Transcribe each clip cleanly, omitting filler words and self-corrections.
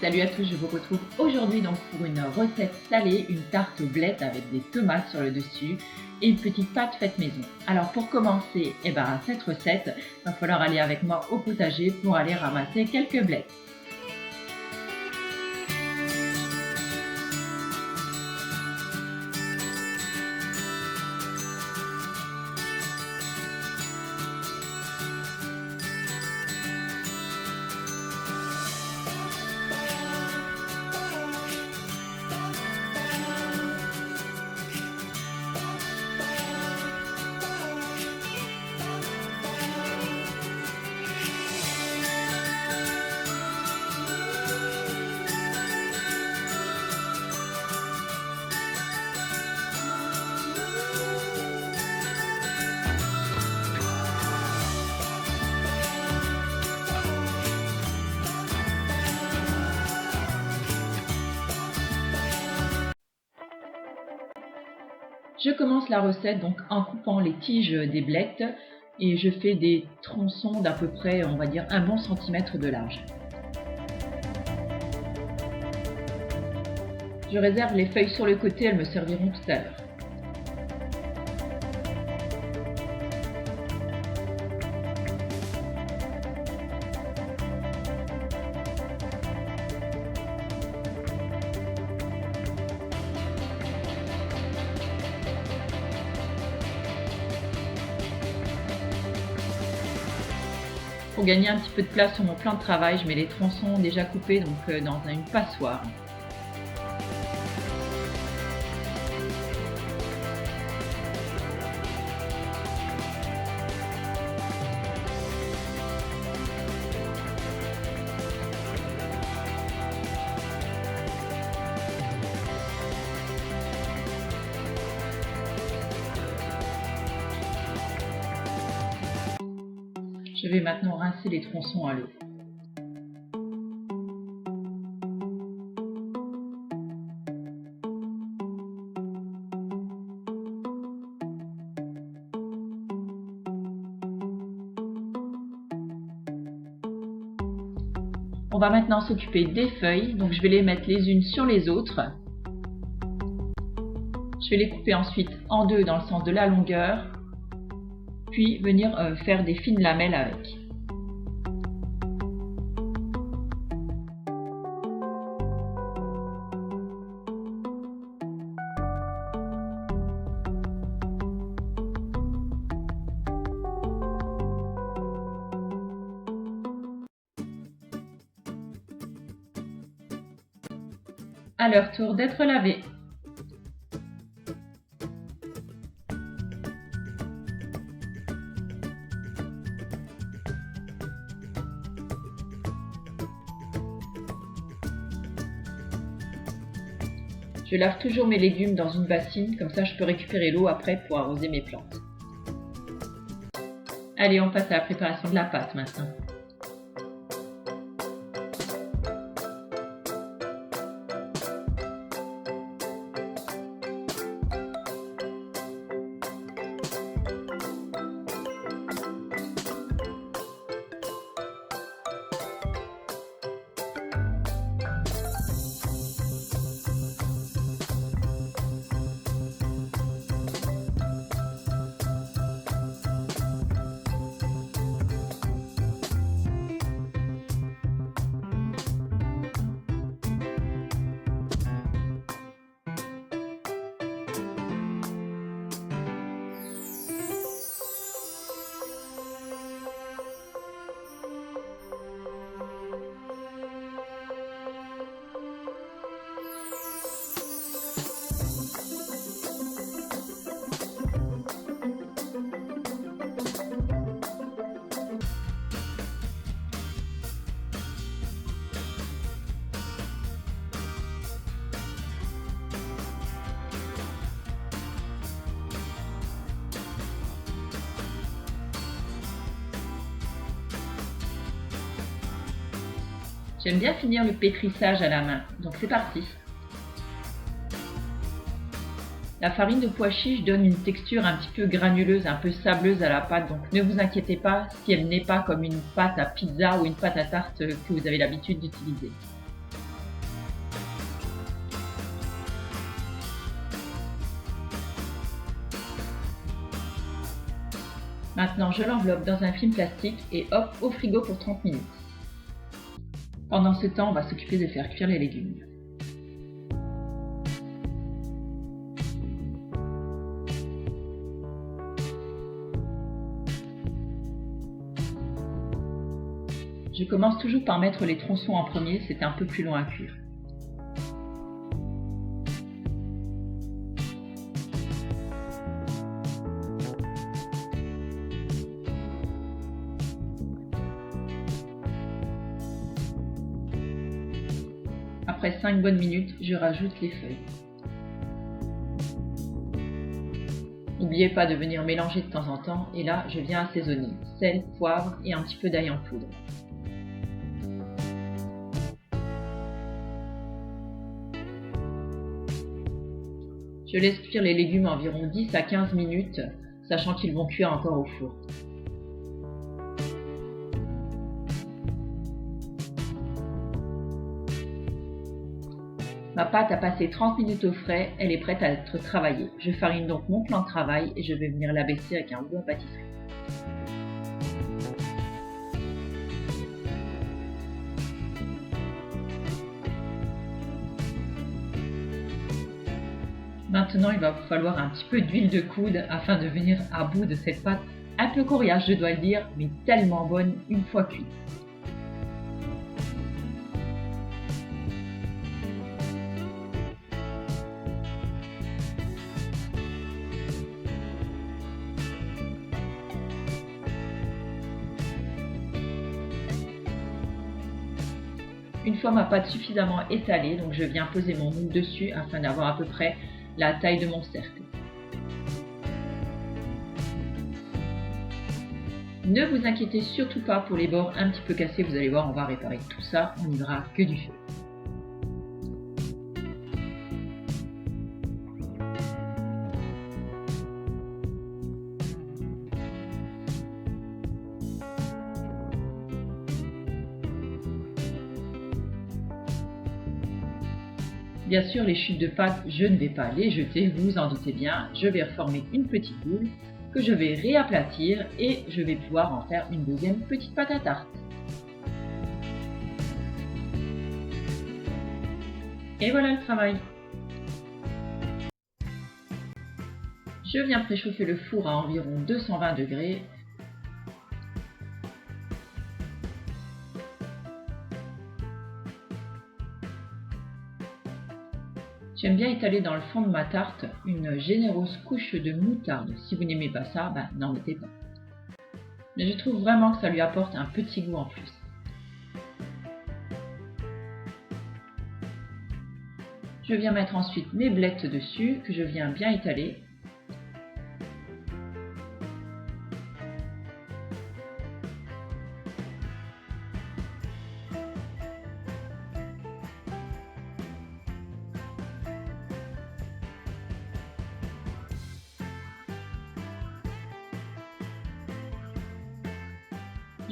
Salut à tous, je vous retrouve aujourd'hui donc pour une recette salée, une tarte aux blettes avec des tomates sur le dessus et une petite pâte faite maison. Alors pour commencer cette recette, il va falloir aller avec moi au potager pour aller ramasser quelques blettes. Je commence la recette donc en coupant les tiges des blettes et je fais des tronçons d'à peu près, on va dire, 1 bon centimètre de large. Je réserve les feuilles sur le côté, elles me serviront tout à l'heure. Pour gagner un petit peu de place sur mon plan de travail, je mets les tronçons déjà coupés dans une passoire. Je vais maintenant rincer les tronçons à l'eau. On va maintenant s'occuper des feuilles, donc je vais les mettre les unes sur les autres. Je vais les couper ensuite en deux dans le sens de la longueur, puis venir faire des fines lamelles avec. À leur tour d'être lavés. Je lave toujours mes légumes dans une bassine, comme ça je peux récupérer l'eau après pour arroser mes plantes. Allez, on passe à la préparation de la pâte maintenant. J'aime bien finir le pétrissage à la main, donc c'est parti. La farine de pois chiche donne une texture un petit peu granuleuse, un peu sableuse à la pâte, donc ne vous inquiétez pas si elle n'est pas comme une pâte à pizza ou une pâte à tarte que vous avez l'habitude d'utiliser. Maintenant, je l'enveloppe dans un film plastique et hop, au frigo pour 30 minutes. Pendant ce temps, on va s'occuper de faire cuire les légumes. Je commence toujours par mettre les tronçons en premier, c'est un peu plus long à cuire. Après 5 bonnes minutes, je rajoute les feuilles. N'oubliez pas de venir mélanger de temps en temps et là, je viens assaisonner. Sel, poivre et un petit peu d'ail en poudre. Je laisse cuire les légumes environ 10 à 15 minutes, sachant qu'ils vont cuire encore au four. Ma pâte a passé 30 minutes au frais, elle est prête à être travaillée. Je farine donc mon plan de travail et je vais venir l'abaisser avec un rouleau à pâtisserie. Maintenant, il va vous falloir un petit peu d'huile de coude afin de venir à bout de cette pâte un peu coriace, je dois le dire, mais tellement bonne une fois cuite. Une fois ma pâte suffisamment étalée, donc je viens poser mon moule dessus afin d'avoir à peu près la taille de mon cercle. Ne vous inquiétez surtout pas pour les bords un petit peu cassés, vous allez voir, on va réparer tout ça, on n'y verra que du feu. Bien sûr, les chutes de pâte, je ne vais pas les jeter, vous vous en doutez bien, je vais reformer une petite boule que je vais réaplatir et je vais pouvoir en faire une deuxième petite pâte à tarte. Et voilà le travail. Je viens préchauffer le four à environ 220 degrés. J'aime bien étaler dans le fond de ma tarte une généreuse couche de moutarde. Si vous n'aimez pas ça, n'en mettez pas. Mais je trouve vraiment que ça lui apporte un petit goût en plus. Je viens mettre ensuite mes blettes dessus que je viens bien étaler.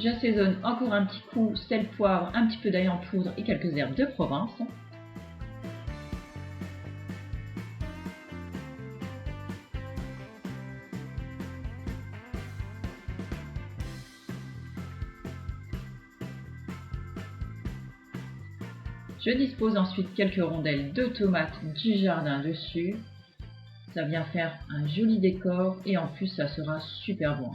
J'assaisonne encore un petit coup, sel, poivre, un petit peu d'ail en poudre et quelques herbes de Provence. Je dispose ensuite quelques rondelles de tomates du jardin dessus. Ça vient faire un joli décor et en plus ça sera super bon.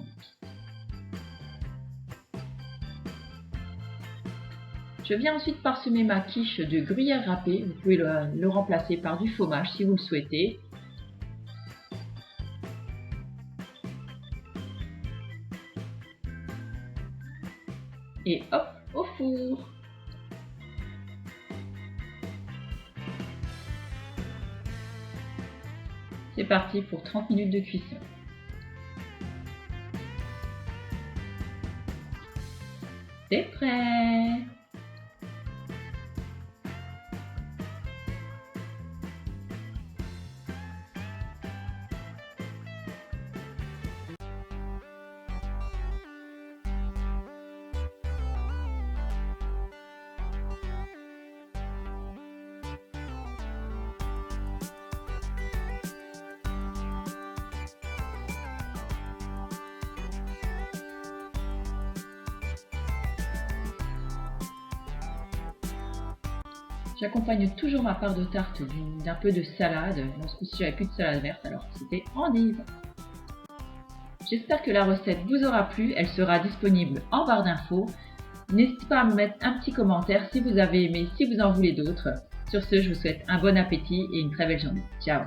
Je viens ensuite parsemer ma quiche de gruyère râpée. Vous pouvez le remplacer par du fromage si vous le souhaitez. Et hop, au four! C'est parti pour 30 minutes de cuisson. C'est prêt! J'accompagne toujours ma part de tarte d'un peu de salade. Bon, ce coup-ci, j'avais plus de salade verte, alors c'était endive. J'espère que la recette vous aura plu. Elle sera disponible en barre d'infos. N'hésitez pas à me mettre un petit commentaire si vous avez aimé, si vous en voulez d'autres. Sur ce, je vous souhaite un bon appétit et une très belle journée. Ciao!